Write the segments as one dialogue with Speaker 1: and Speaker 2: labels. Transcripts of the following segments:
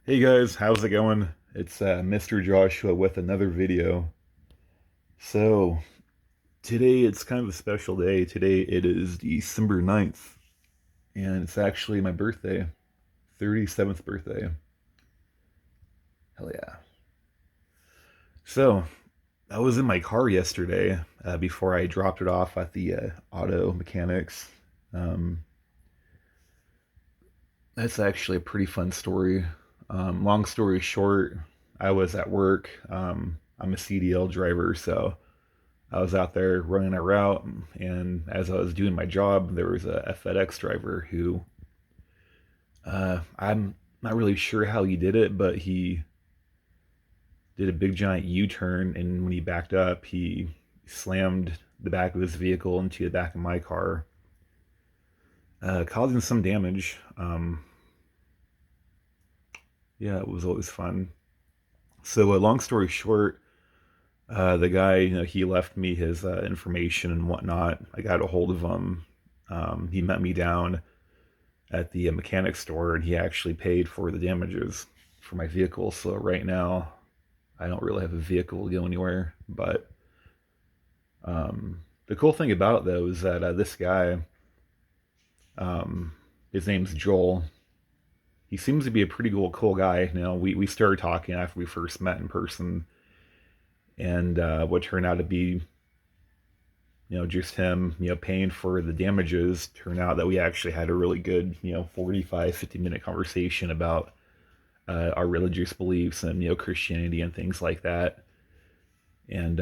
Speaker 1: Hey guys, how's it going? It's Mr. Joshua with another video. So, today it's kind of a special day. Today it is December 9th, and it's actually my birthday, 37th birthday. Hell yeah. So, I was in my car yesterday before I dropped it off at the auto mechanics. Um, that's actually a pretty fun story. Long story short, I was at work. I'm a CDL driver, so I was out there running a route, and as I was doing my job, there was a FedEx driver who I'm not really sure how he did it, but he did a big giant U-turn, and when he backed up, he slammed the back of his vehicle into the back of my car, causing some damage. Yeah, it was always fun. So, long story short, the guy, he left me his information and whatnot. I got a hold of him. He met me down at the mechanic store, and he actually paid for the damages for my vehicle. So right now, I don't really have a vehicle to go anywhere. But the cool thing about it, though, is that this guy, um, his name's Joel. He seems to be a pretty cool guy. We started talking after we first met in person, and what turned out to be, just him, paying for the damages. Turned out that we actually had a really good, 45, 50-minute conversation about our religious beliefs and Christianity and things like that. And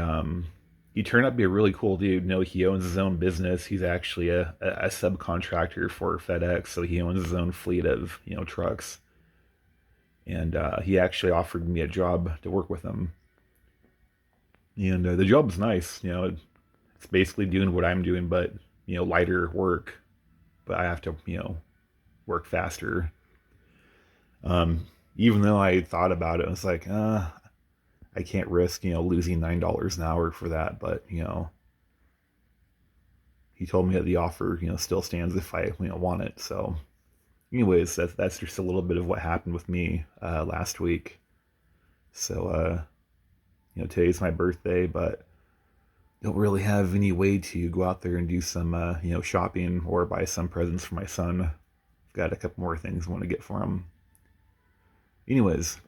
Speaker 1: he turned out to be a really cool dude. He owns his own business. He's actually a subcontractor for FedEx, so he owns his own fleet of trucks. And he actually offered me a job to work with him. And the job's nice. It's basically doing what I'm doing, but lighter work. But I have to work faster. Even though I thought about it, I was like, I can't risk, losing $9 an hour for that. But, he told me that the offer, still stands if I, want it. So, anyways, that's just a little bit of what happened with me last week. So, today's my birthday, but don't really have any way to go out there and do some, shopping or buy some presents for my son. I've got a couple more things I want to get for him. Anyways,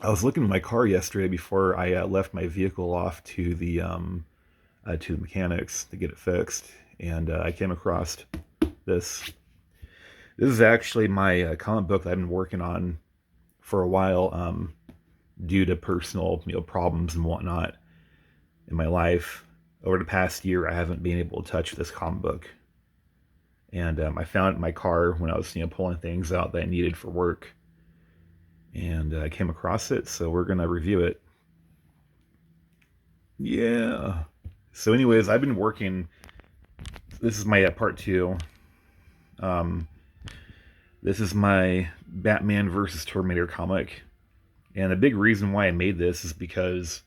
Speaker 1: I was looking at my car yesterday before I left my vehicle off to the mechanics to get it fixed, and I came across this. This is actually my comic book that I've been working on for a while, due to personal problems and whatnot in my life. Over the past year, I haven't been able to touch this comic book, and I found it in my car when I was pulling things out that I needed for work, and I came across it, so we're gonna review it. Yeah. So, anyways, I've been working. This is my part two. Um, this is my Batman versus Terminator comic, and the big reason why I made this is because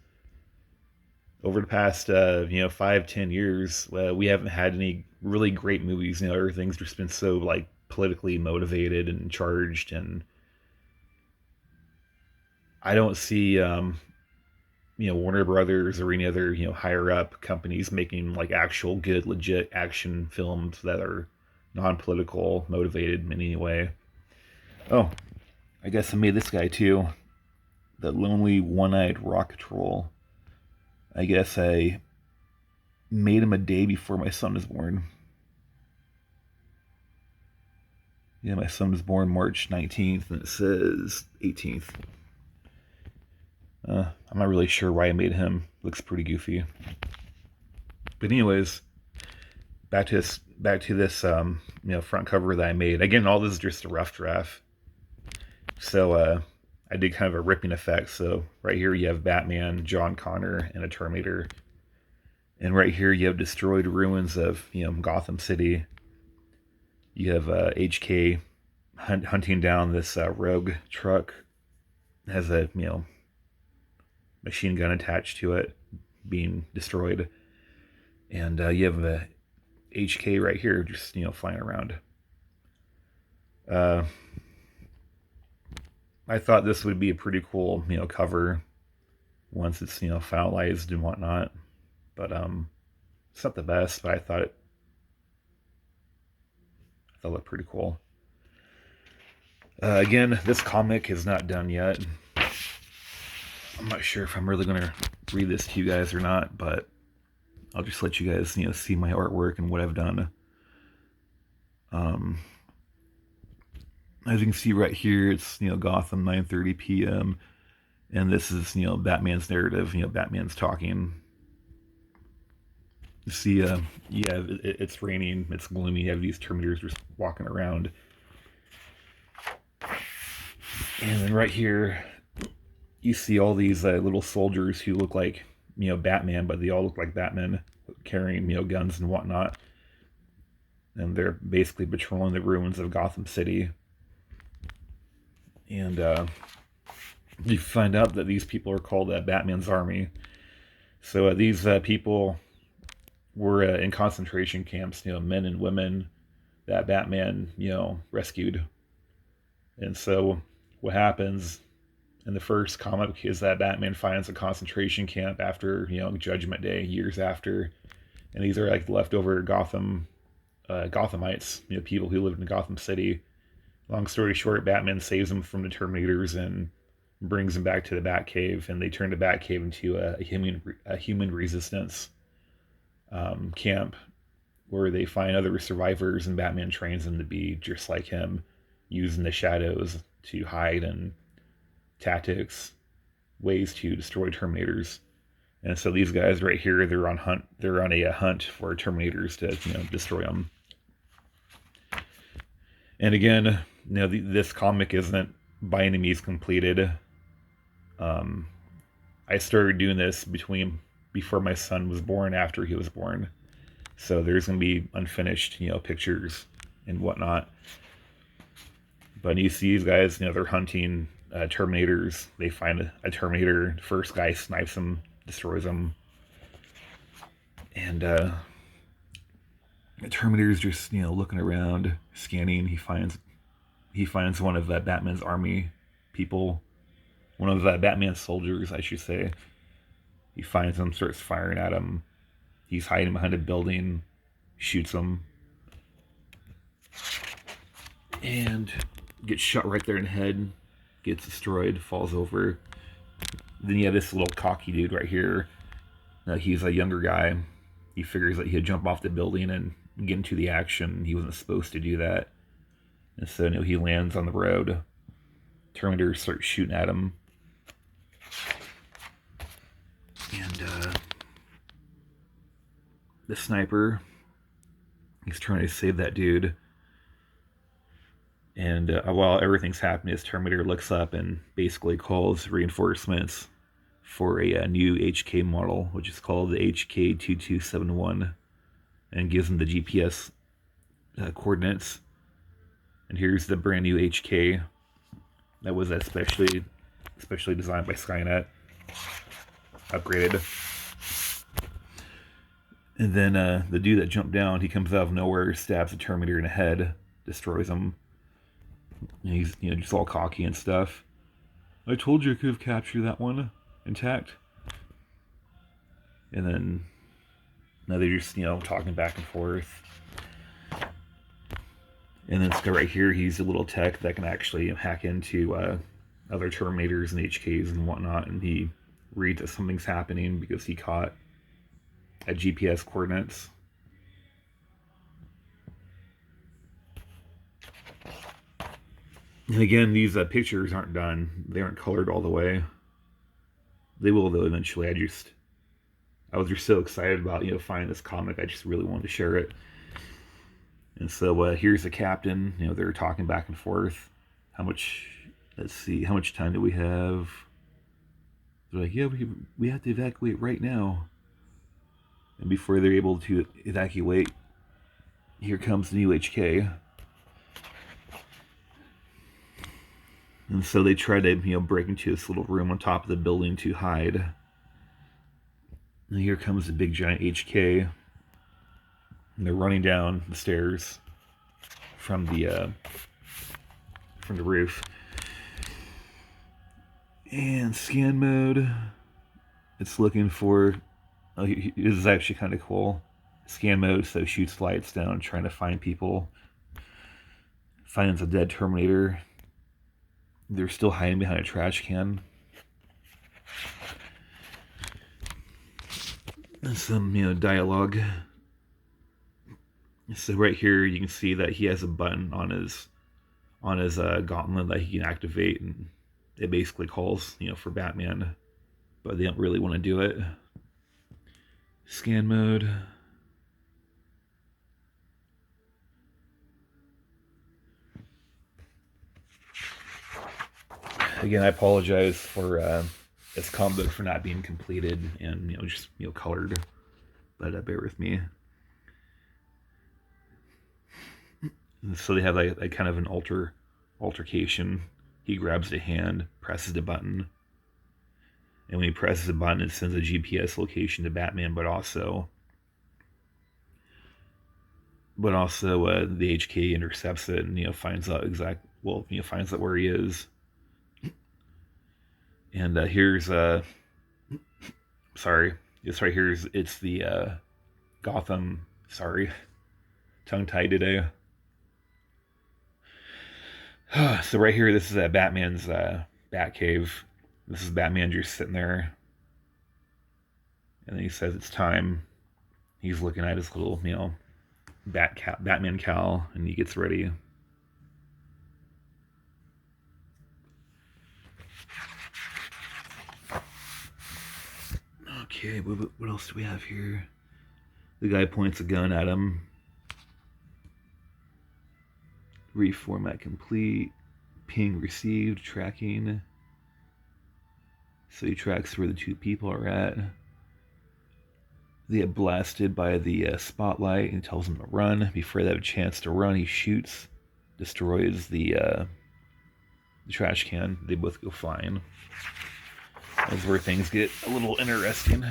Speaker 1: over the past 5-10 years, we haven't had any really great movies. Everything's just been so like politically motivated and charged, and I don't see Warner Brothers or any other higher up companies making like actual good legit action films that are non-political motivated in any way. Oh, I guess I made this guy too, the lonely one-eyed rocket troll. I guess I made him a day before my son was born. Yeah, my son was born March 19th, and it says 18th. I'm not really sure why I made him. Looks pretty goofy. But anyways, back to this front cover that I made. Again, all this is just a rough draft. So I did kind of a ripping effect. So right here you have Batman, John Connor, and a Terminator, and right here you have destroyed ruins of Gotham City. You have HK hunting down this rogue truck. It has a machine gun attached to it, being destroyed, and you have a HK right here, just flying around. Uh, I thought this would be a pretty cool, cover once it's, finalized and whatnot. But it's not the best, but I thought it looked pretty cool. Again, this comic is not done yet. I'm not sure if I'm really gonna read this to you guys or not, but I'll just let you guys, see my artwork and what I've done. As you can see right here, it's Gotham 9:30 p.m. and this is Batman's narrative. Batman's talking. You see, yeah, it's raining, it's gloomy. You have these Terminators just walking around, and then right here, you see all these little soldiers who look like Batman, but they all look like Batman carrying guns and whatnot, and they're basically patrolling the ruins of Gotham City. And you find out that these people are called Batman's Army. So these people were in concentration camps, men and women that Batman, rescued. And so what happens in the first comic is that Batman finds a concentration camp after, Judgment Day, years after. And these are like leftover Gothamites, people who lived in Gotham City. Long story short, Batman saves them from the Terminators and brings them back to the Batcave, and they turn the Batcave into a human resistance camp where they find other survivors, and Batman trains them to be just like him, using the shadows to hide and tactics, ways to destroy Terminators. And so these guys right here, they're on a hunt for Terminators to destroy them. And again, this comic isn't by any means completed. I started doing this before my son was born, after he was born. So there's going to be unfinished, pictures and whatnot. But you see these guys, they're hunting Terminators. They find a Terminator. The first guy snipes him, destroys him. And the Terminator's just, looking around, scanning. He finds one of Batman's army people, one of Batman's soldiers, I should say. He finds him, starts firing at him. He's hiding behind a building, shoots him, and gets shot right there in the head, gets destroyed, falls over. Then you have this little cocky dude right here. He's a younger guy. He figures that he'd jump off the building and get into the action. He wasn't supposed to do that. And so he lands on the road. Terminator starts shooting at him. And the sniper, he's trying to save that dude. And while everything's happening, this Terminator looks up and basically calls reinforcements for a new HK model, which is called the HK2271, and gives them the GPS coordinates. And here's the brand new HK that was especially designed by Skynet, upgraded. And then the dude that jumped down, he comes out of nowhere, stabs the Terminator in the head, destroys him. And he's just all cocky and stuff. I told you I could have captured that one intact. And then now they're just talking back and forth. And then this guy right here, he's a little tech that can actually hack into other Terminators and HKs and whatnot, and he reads that something's happening because he caught at GPS coordinates. And again, these pictures aren't done. They aren't colored all the way. They will, though, eventually. I was just so excited about finding this comic. I just really wanted to share it. And so here's the captain. They're talking back and forth. Let's see, how much time do we have? They're like, yeah, we have to evacuate right now. And before they're able to evacuate, here comes the new HK. And so they try to, break into this little room on top of the building to hide. And here comes the big giant HK. And they're running down the stairs from the roof. And scan mode, it's looking for. Oh, this is actually kind of cool. Scan mode, so shoots lights down, trying to find people. Finds a dead Terminator. They're still hiding behind a trash can. And some, dialogue. So right here, you can see that he has a button on his gauntlet that he can activate, and it basically calls, for Batman, but they don't really want to do it. Scan mode. Again, I apologize for this comic book for not being completed and just colored, but bear with me. And so they have like kind of an altercation. He grabs the hand, presses the button, and when he presses the button, it sends a GPS location to Batman, but also the HK intercepts it and finds out finds out where he is. And here's sorry, this right here is it's the Gotham. Sorry, tongue tied today. So right here, this is Batman's Batcave. This is Batman just sitting there, and then he says it's time. He's looking at his little Batman cowl, and he gets ready. Okay, what else do we have here? The guy points a gun at him. Reformat complete. Ping received. Tracking. So he tracks where the two people are at. They get blasted by the spotlight and tells them to run. Before they have a chance to run, he shoots, destroys the trash can. They both go flying. That's where things get a little interesting.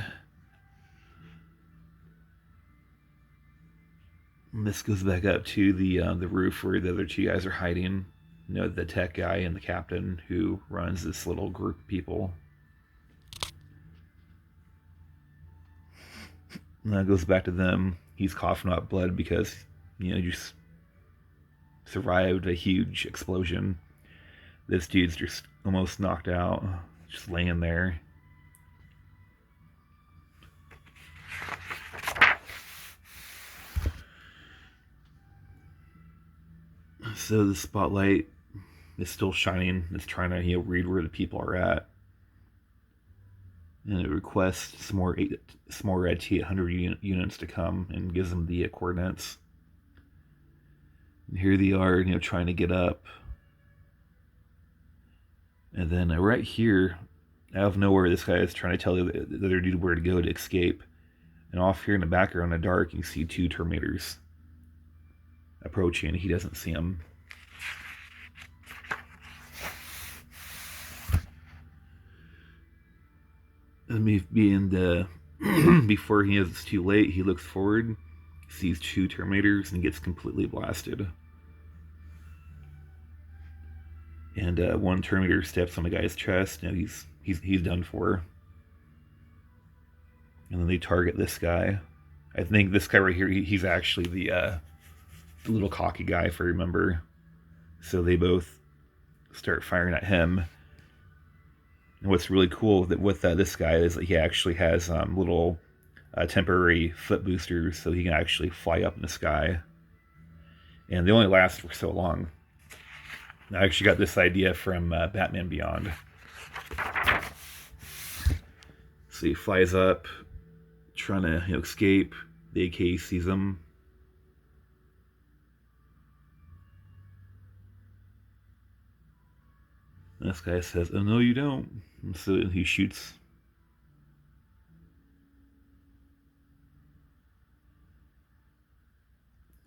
Speaker 1: And this goes back up to the roof where the other two guys are hiding. The tech guy and the captain who runs this little group of people. And that goes back to them. He's coughing up blood because, just survived a huge explosion. This dude's just almost knocked out, just laying there. So the spotlight is still shining. It's trying to read where the people are at, and it requests some more red T-800 units to come and gives them the coordinates. And here they are, trying to get up. And then right here, out of nowhere, this guy is trying to tell the other dude where to go to escape. And off here in the background, in the dark, you see two Terminators approaching. He doesn't see them. And before he knows it's too late, he looks forward, sees two Terminators, and gets completely blasted. And one Terminator steps on the guy's chest, and he's done for. And then they target this guy. I think this guy right here, he's actually the little cocky guy, if I remember. So they both start firing at him. And what's really cool with this guy is that he actually has little temporary foot boosters, so he can actually fly up in the sky. And they only last for so long. I actually got this idea from Batman Beyond. So he flies up, trying to escape. The AK sees him. And this guy says, "Oh no, you don't." And so he shoots.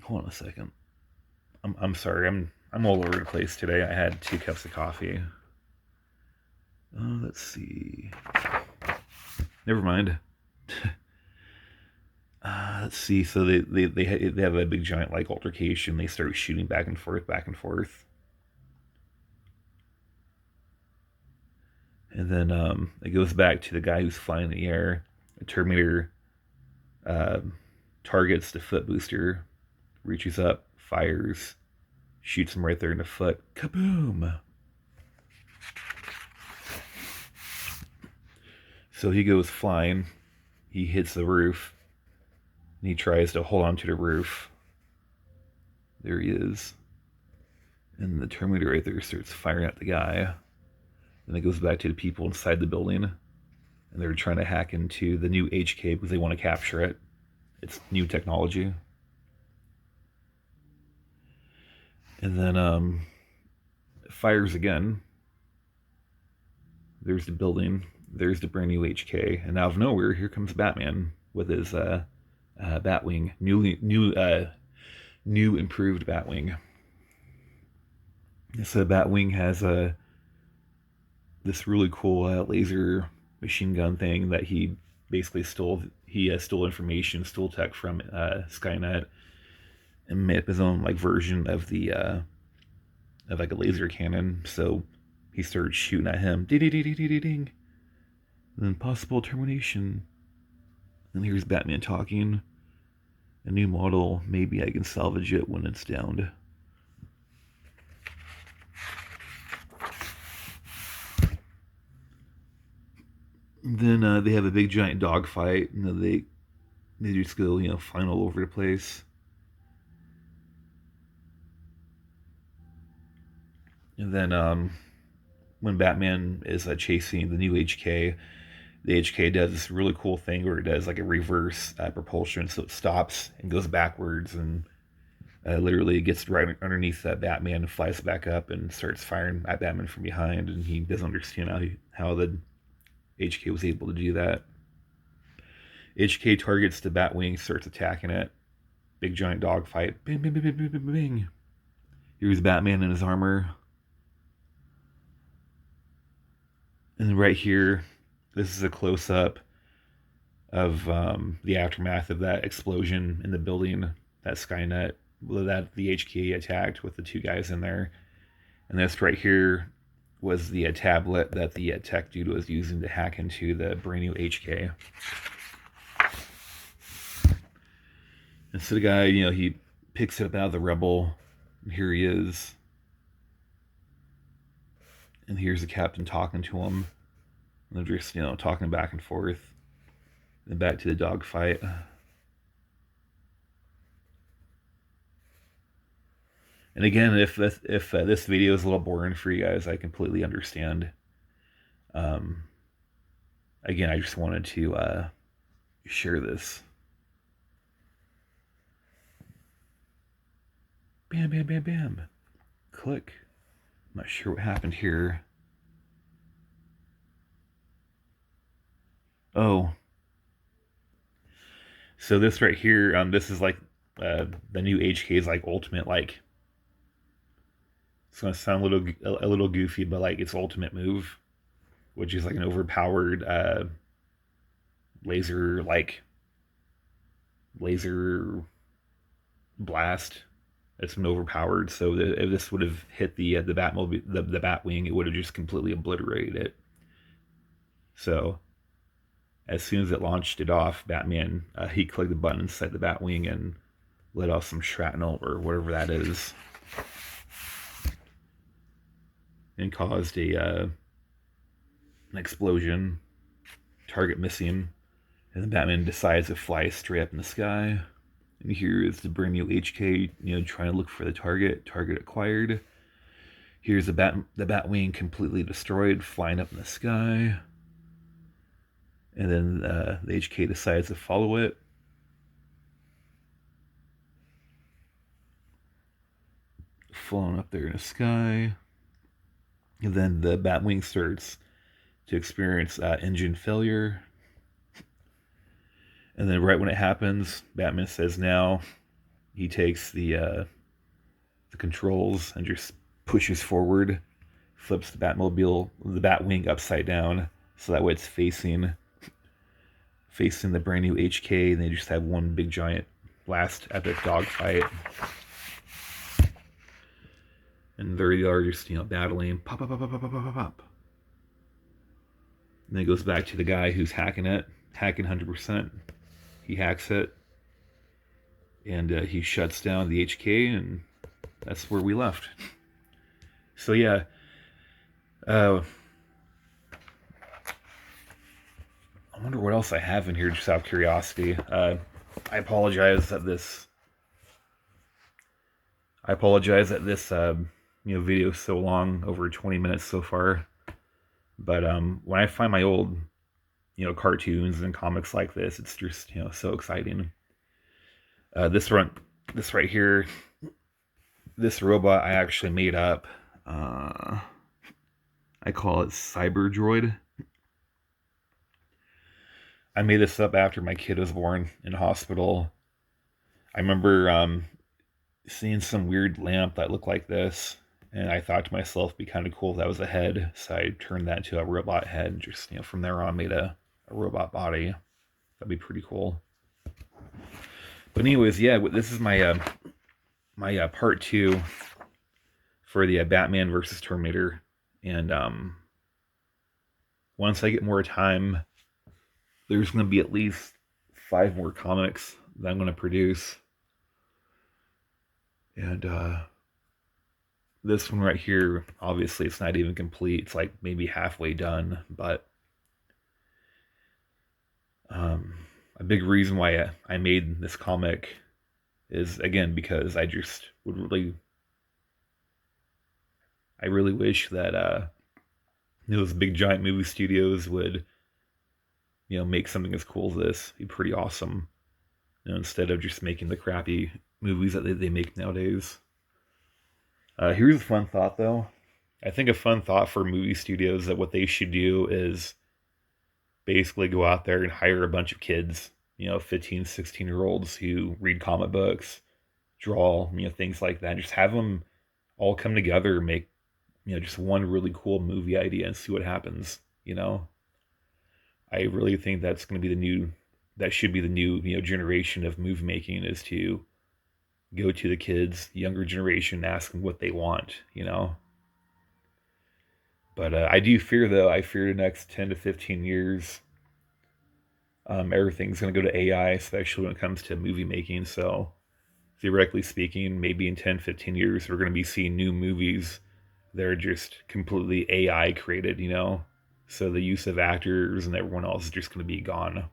Speaker 1: Hold on a second. I'm sorry. I'm all over the place today. I had 2 cups of coffee. Let's see. Never mind. Let's see. So they have a big giant altercation. They start shooting back and forth. And And then it goes back to the guy who's flying in the air. The Terminator uh, targets the foot booster, reaches up, fires, shoots him right there in the foot. Kaboom! So he goes flying. He hits the roof. And he tries to hold on to the roof. There he is. And the Terminator right there starts firing at the guy. Then it goes back to the people inside the building. And they're trying to hack into the new HK because they want to capture it. It's new technology. And then it fires again. There's the building. There's the brand new HK. And out of nowhere, here comes Batman with his Batwing. New improved Batwing. So Batwing has this really cool laser machine gun thing that he basically stole. He stole information, stole tech from Skynet, and made up his own like version of the of like a laser cannon. So he started shooting at him. Ding ding ding ding ding ding. And then possible termination. And here's Batman talking. A new model. Maybe I can salvage it when it's downed. Then they have a big giant dogfight, and they just go, flying all over the place. And then when Batman is chasing the new HK, the HK does this really cool thing where it does like a reverse propulsion, so it stops and goes backwards, and literally gets right underneath Batman and flies back up and starts firing at Batman from behind, and he doesn't understand how the HK was able to do that. HK targets the Batwing, starts attacking it. Big giant dogfight. Bing, bing, bing, bing, bing, bing, bing. Here's Batman in his armor. And right here, this is a close-up of the aftermath of that explosion in the building that Skynet, that the HK attacked with the two guys in there. And this right here was the tablet that the tech dude was using to hack into the brand new HK. And so the guy, he picks it up out of the rubble. And here he is. And here's the captain talking to him. And they're just, talking back and forth. And back to the dogfight. And again, if this video is a little boring for you guys, I completely understand. Again, I just wanted to share this. Bam, bam, bam, bam. Click. I'm not sure what happened here. Oh. So this right here, this is like the new HK's like ultimate, like, it's gonna sound a little goofy, but like its ultimate move, which is like an overpowered laser blast. It's been overpowered, so if this would have hit the Batmobile, the Batwing, it would have just completely obliterated it. So as soon as it launched it off, Batman he clicked the button inside the Batwing and let off some shrapnel or whatever that is, and caused an explosion. Target missing, and then Batman decides to fly straight up in the sky. And here is the brand new HK, trying to look for the target. Target acquired. Here's the Batwing completely destroyed, flying up in the sky. And then the HK decides to follow it. Falling up there in the sky. And then the Batwing starts to experience engine failure. And then right when it happens, Batman says now. He takes the controls and just pushes forward, flips the Batwing upside down, so that way it's facing the brand new HK, and they just have one big giant last epic dogfight. And there they are, just battling, pop, pop, pop, pop, pop, pop, pop. And then it goes back to the guy who's hacking 100%. He hacks it, and he shuts down the HK, and that's where we left. So yeah, I wonder what else I have in here, just out of curiosity. I apologize that this. Video is so long, over 20 minutes so far. But when I find my old, cartoons and comics like this, it's just so exciting. This right here, this robot I actually made up. I call it Cyber Droid. I made this up after my kid was born in hospital. I remember seeing some weird lamp that looked like this, and I thought to myself, it'd be kind of cool if that was a head. So I turned that into a robot head, and just from there on made a robot body. That'd be pretty cool. But anyways, yeah, this is my part 2 for the Batman versus Terminator, and once I get more time, there's going to be at least 5 more comics that I'm going to produce. And this one right here, obviously it's not even complete. It's like maybe halfway done, but a big reason why I made this comic is, again, because I just would I really wish that those big giant movie studios would make something as cool as this. It'd be pretty awesome, instead of just making the crappy movies that they make nowadays. Here's a fun thought, though. I think a fun thought for movie studios, that what they should do is basically go out there and hire a bunch of kids, 15, 16-year-olds who read comic books, draw, things like that. Just have them all come together and make, just one really cool movie idea and see what happens, I really think that's going to be that should be the new, generation of movie making, is to go to the kids, younger generation, ask them what they want, But I do fear, though, I fear the next 10 to 15 years, everything's going to go to AI, especially when it comes to movie making. So theoretically speaking, maybe in 10, 15 years, we're going to be seeing new movies that are just completely AI created, So the use of actors and everyone else is just going to be gone.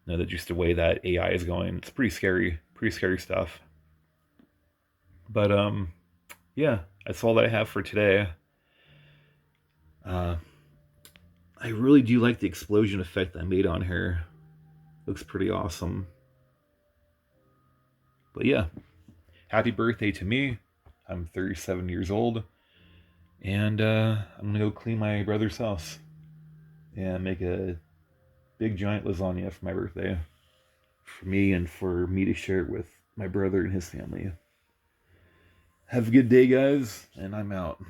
Speaker 1: That just the way that AI is going, it's pretty scary stuff. But yeah, that's all that I have for today. I really do like the explosion effect I made on her. Looks pretty awesome. But yeah, happy birthday to me. I'm 37 years old, and I'm gonna go clean my brother's house and make a big giant lasagna for my birthday, for me and for me to share it with my brother and his family. Have a good day, guys, and I'm out.